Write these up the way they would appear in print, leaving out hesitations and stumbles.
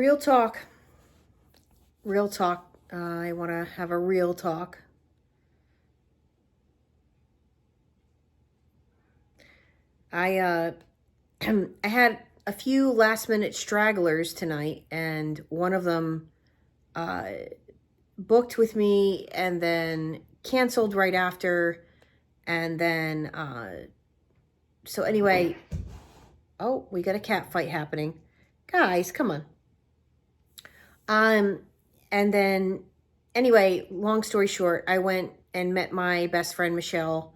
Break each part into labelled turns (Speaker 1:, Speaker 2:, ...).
Speaker 1: Real talk. Real talk. I want to have a real talk. I I had a few last minute stragglers tonight, and one of them uh, booked with me and then canceled right after. And then, so anyway, oh, we got a cat fight happening. Guys, come on. And then, anyway, long story short, I went and met my best friend, Michelle.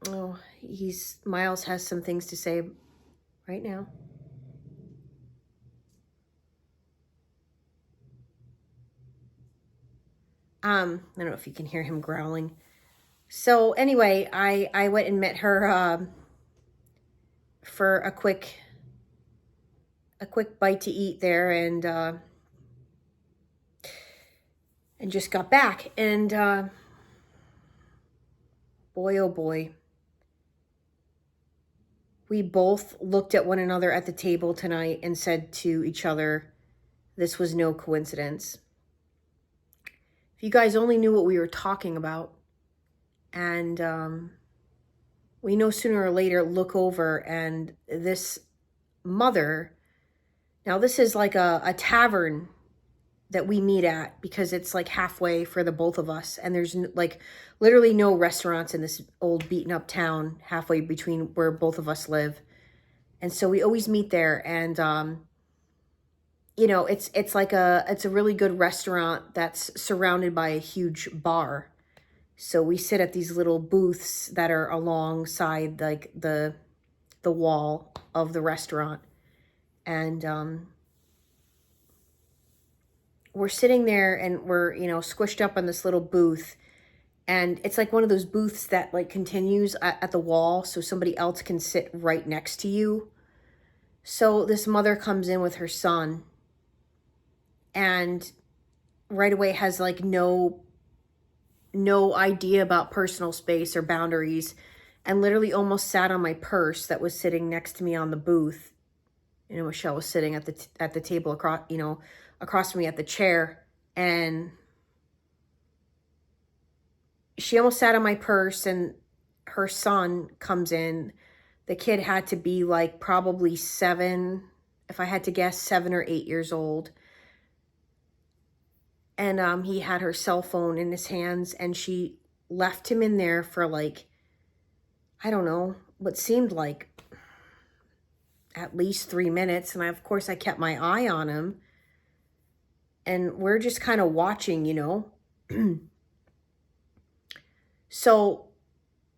Speaker 1: Oh, Miles has some things to say right now. I don't know if you can hear him growling. So anyway, I went and met her for a quick bite to eat there, and just got back, and boy oh boy, we both looked at one another at the table tonight and said to each other, this was no coincidence. If you guys only knew what we were talking about. And we no sooner or later look over, and this mother, now this is like a tavern that we meet at, because it's like halfway for the both of us, and there's like literally no restaurants in this old beaten up town halfway between where both of us live. And so we always meet there, and you know, it's like it's a really good restaurant that's surrounded by a huge bar. So we sit at these little booths that are alongside like the wall of the restaurant, and we're sitting there, and we're, you know, squished up in this little booth, and it's like one of those booths that like continues at the wall, so somebody else can sit right next to you. So this mother comes in with her son, and right away has like no idea about personal space or boundaries, and literally almost sat on my purse that was sitting next to me on the booth. You know, Michelle was sitting at the table across from me at the chair, and she almost sat on my purse, and her son comes in. The kid had to be like probably 7, if I had to guess, 7 or 8 years old. And he had her cell phone in his hands, and she left him in there for like, I don't know, what seemed like at least 3 minutes. And of course I kept my eye on him, and we're just kind of watching, you know. So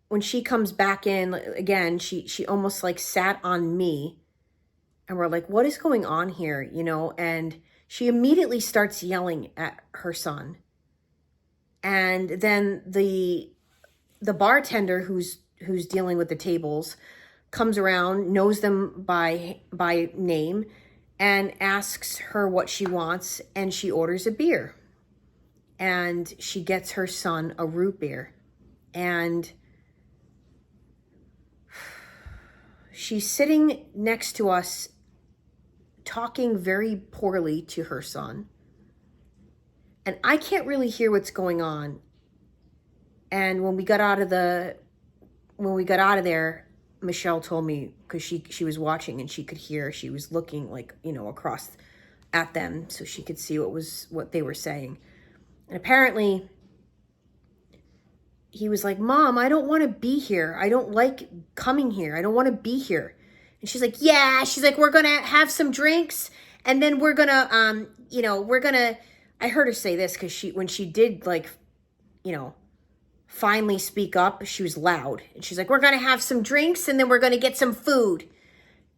Speaker 1: when she comes back in again, she almost like sat on me, and we're like, what is going on here, you know? And she immediately starts yelling at her son. And then the bartender who's dealing with the tables comes around, knows them by name, and asks her what she wants, and she orders a beer. And she gets her son a root beer. And she's sitting next to us, talking very poorly to her son, and I can't really hear what's going on. And when we got out of there, Michelle told me, because she was watching and she could hear, she was looking like, you know, across at them so she could see what they were saying. And apparently he was like, Mom, I don't want to be here. I don't like coming here. I don't want to be here. And she's like, yeah. She's like, we're going to have some drinks, and then we're going to, you know, I heard her say this because when she did, like, you know, finally speak up, she was loud. And she's like, we're going to have some drinks, and then we're going to get some food.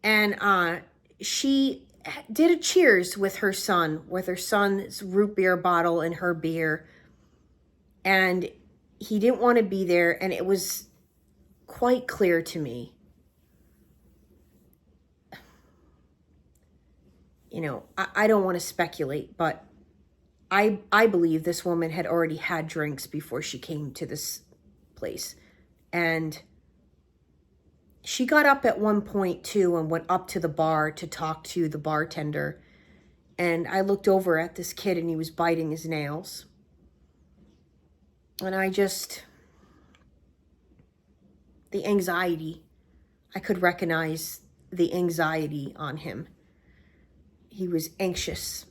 Speaker 1: And she did a cheers with her son's root beer bottle and her beer. And he didn't want to be there. And it was quite clear to me, you know, I don't want to speculate, but I believe this woman had already had drinks before she came to this place. And She got up at one point too and went up to the bar to talk to the bartender. And I looked over at this kid and he was biting his nails. And the anxiety, I could recognize the anxiety on him. He was anxious.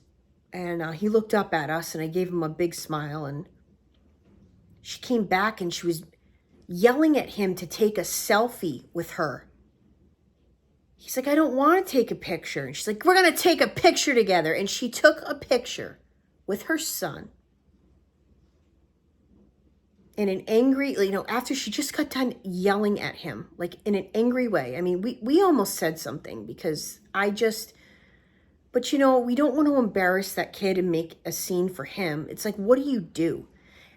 Speaker 1: And he looked up at us and I gave him a big smile. And she came back and she was yelling at him to take a selfie with her. He's like, I don't want to take a picture. And she's like, we're going to take a picture together. And she took a picture with her son. In an angry, after she just got done yelling at him, like in an angry way. I mean, we almost said something because but we don't want to embarrass that kid and make a scene for him. It's like, what do you do?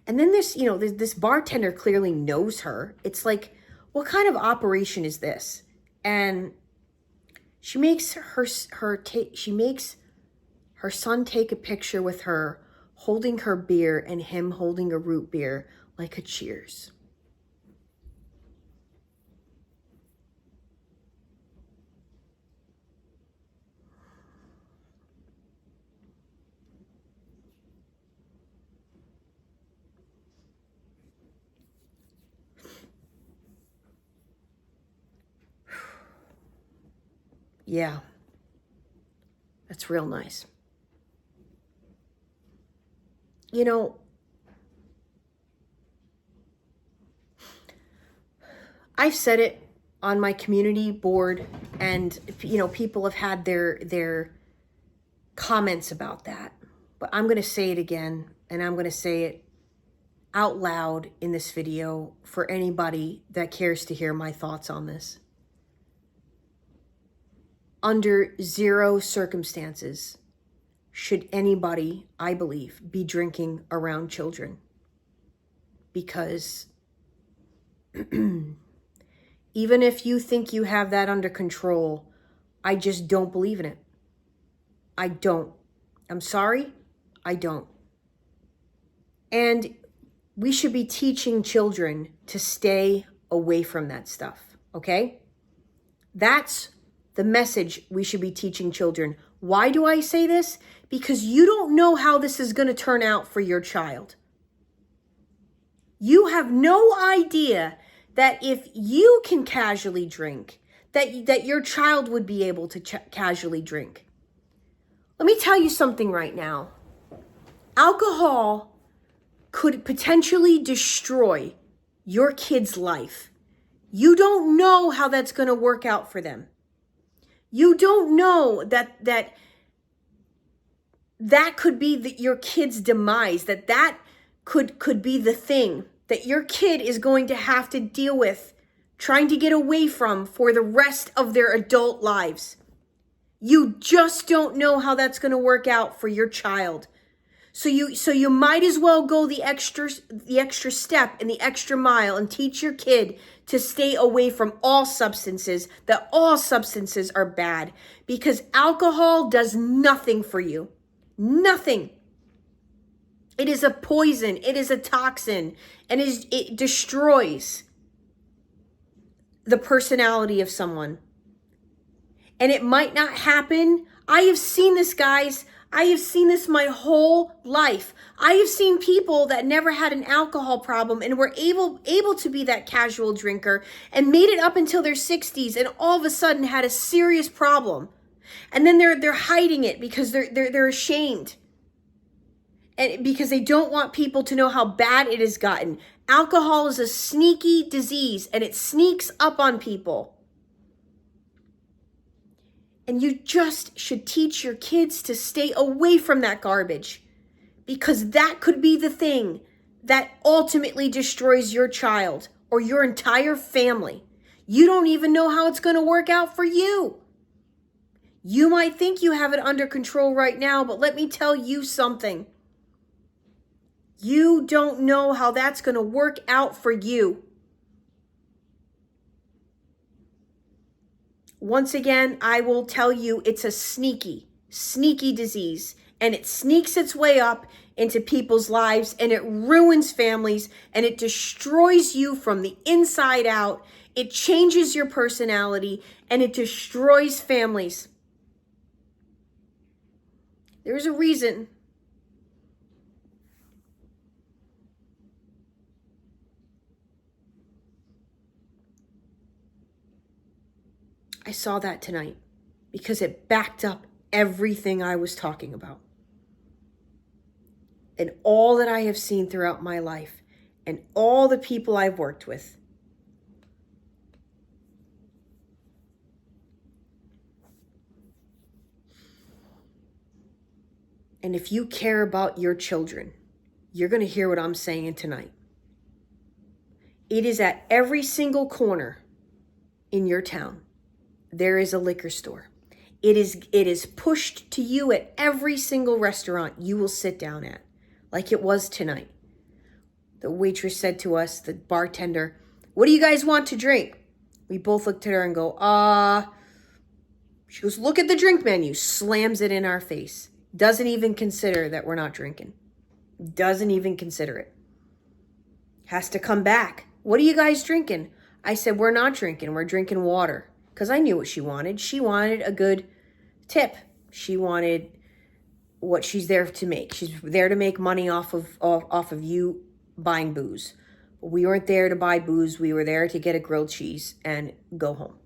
Speaker 1: And then this bartender clearly knows her. It's like, what kind of operation is this? And she makes her son take a picture with her, holding her beer and him holding a root beer like a cheers. Yeah, that's real nice. I've said it on my community board, and people have had their comments about that. But I'm going to say it again, and I'm going to say it out loud in this video for anybody that cares to hear my thoughts on this. Under zero circumstances should anybody, I believe, be drinking around children. Because even if you think you have that under control, I just don't believe in it. I don't. I'm sorry, I don't. And we should be teaching children to stay away from that stuff, okay? That's the message we should be teaching children. Why do I say this? Because you don't know how this is going to turn out for your child. You have no idea that if you can casually drink, that your child would be able to casually drink. Let me tell you something right now. Alcohol could potentially destroy your kid's life. You don't know how that's going to work out for them. You don't know that could be your kid's demise, that could be the thing that your kid is going to have to deal with, trying to get away from for the rest of their adult lives. You just don't know how that's going to work out for your child. So you might as well go the extra step and the extra mile and teach your kid to stay away from all substances, that all substances are bad, because alcohol does nothing for you. Nothing. It is a poison. It is a toxin, and it destroys the personality of someone. And it might not happen. I have seen this, guys. I have seen this my whole life. I have seen people that never had an alcohol problem and were able to be that casual drinker and made it up until their 60s and all of a sudden had a serious problem. And then they're hiding it because they're ashamed. And because they don't want people to know how bad it has gotten. Alcohol is a sneaky disease and it sneaks up on people. And you just should teach your kids to stay away from that garbage, because that could be the thing that ultimately destroys your child or your entire family. You don't even know how it's going to work out for you. You might think you have it under control right now, but let me tell you something. You don't know how that's going to work out for you. Once again, I will tell you, it's a sneaky disease, and it sneaks its way up into people's lives, and it ruins families, and it destroys you from the inside out. It changes your personality and it destroys families. There's a reason. I saw that tonight because it backed up everything I was talking about. And all that I have seen throughout my life and all the people I've worked with. And if you care about your children, you're going to hear what I'm saying tonight. It is at every single corner in your town. There is a liquor store. It is pushed to you at every single restaurant you will sit down at, like it was tonight. The waitress said to us, the bartender, "What do you guys want to drink?" We both looked at her and go, She goes, "Look at the drink menu," slams it in our face. Doesn't even consider that we're not drinking. Doesn't even consider it. Has to come back. "What are you guys drinking?" I said, "We're not drinking. We're drinking water." Because I knew what she wanted. She wanted a good tip. She wanted what she's there to make. She's there to make money off of you buying booze. We weren't there to buy booze. We were there to get a grilled cheese and go home.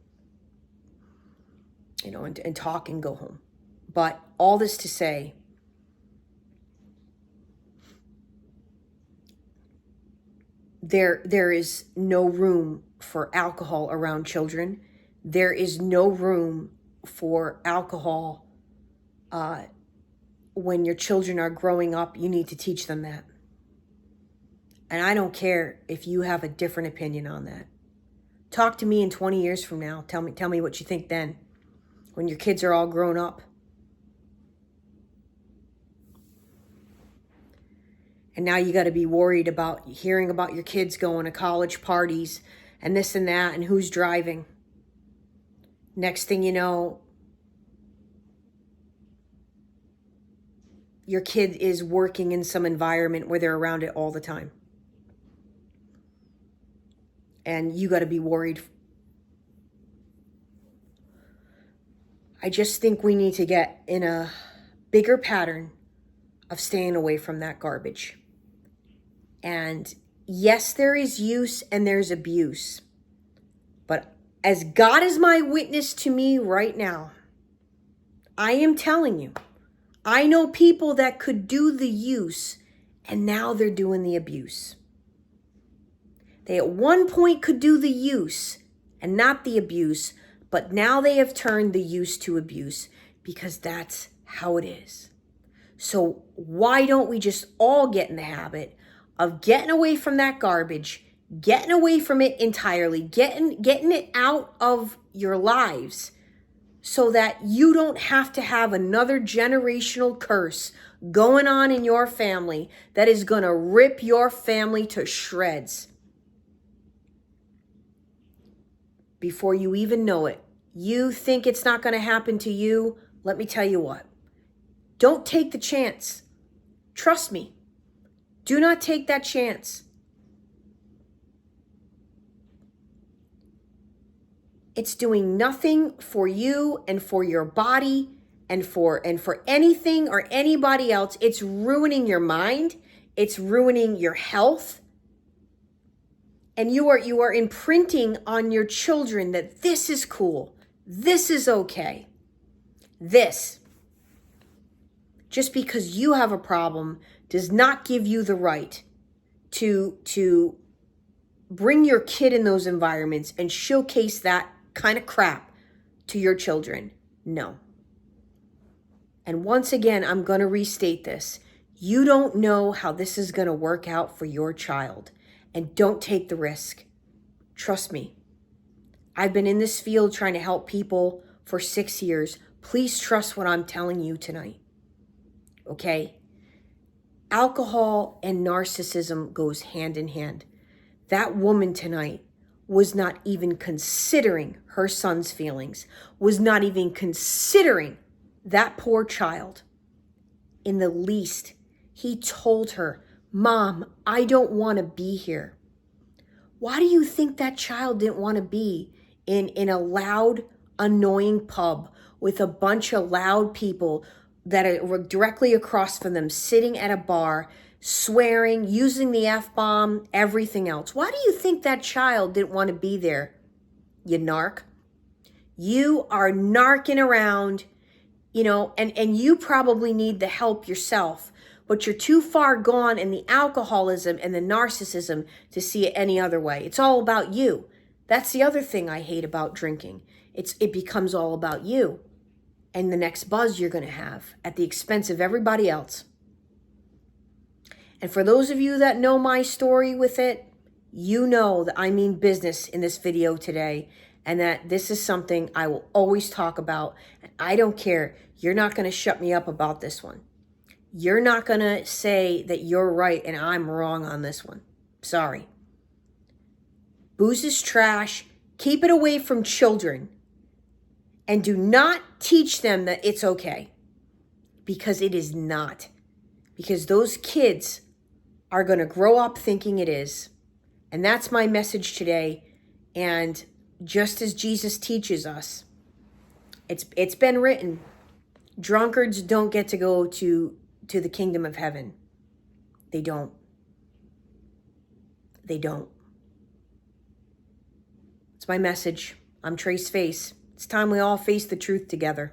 Speaker 1: And talk and go home. But all this to say, there is no room for alcohol around children. There is no room for alcohol when your children are growing up. You need to teach them that. And I don't care if you have a different opinion on that. Talk to me in 20 years from now. Tell me what you think then, when your kids are all grown up. And now you got to be worried about hearing about your kids going to college parties and this and that and who's driving. Next thing you know, your kid is working in some environment where they're around it all the time. And you got to be worried. I just think we need to get in a bigger pattern of staying away from that garbage. And yes, there is use and there's abuse. But as God is my witness to me right now, I am telling you, I know people that could do the use and now they're doing the abuse. They at one point could do the use and not the abuse, but now they have turned the use to abuse because that's how it is. So why don't we just all get in the habit of getting away from that garbage, getting away from it entirely, getting it out of your lives so that you don't have to have another generational curse going on in your family that is going to rip your family to shreds. Before you even know it, you think it's not going to happen to you. Let me tell you what. Don't take the chance. Trust me. Do not take that chance. It's doing nothing for you and for your body and for anything or anybody else. It's ruining your mind. It's ruining your health. And you are imprinting on your children that this is cool. This is okay. This. Just because you have a problem does not give you the right to bring your kid in those environments and showcase that kind of crap to your children. No. And once again, I'm going to restate this. You don't know how this is going to work out for your child. And don't take the risk. Trust me. I've been in this field trying to help people for 6 years. Please trust what I'm telling you tonight. Okay? Alcohol and narcissism goes hand in hand. That woman tonight was not even considering her son's feelings, was not even considering that poor child. In the least, he told her, "Mom, I don't want to be here." Why do you think that child didn't want to be in a loud, annoying pub with a bunch of loud people that are directly across from them, sitting at a bar, swearing, using the F-bomb, everything else? Why do you think that child didn't want to be there, you narc? You are narking around, and you probably need the help yourself, but you're too far gone in the alcoholism and the narcissism to see it any other way. It's all about you. That's the other thing I hate about drinking. It becomes all about you and the next buzz you're going to have at the expense of everybody else. And for those of you that know my story with it, you know that I mean business in this video today, and that this is something I will always talk about. And I don't care. You're not going to shut me up about this one. You're not going to say that you're right and I'm wrong on this one. Sorry. Booze is trash. Keep it away from children. And do not teach them that it's okay. Because it is not. Because those kids are going to grow up thinking it is. And that's my message today. And just as Jesus teaches us, it's been written, drunkards don't get to go to the kingdom of heaven. They don't. They don't. It's my message. I'm Trace Face. It's time we all face the truth together.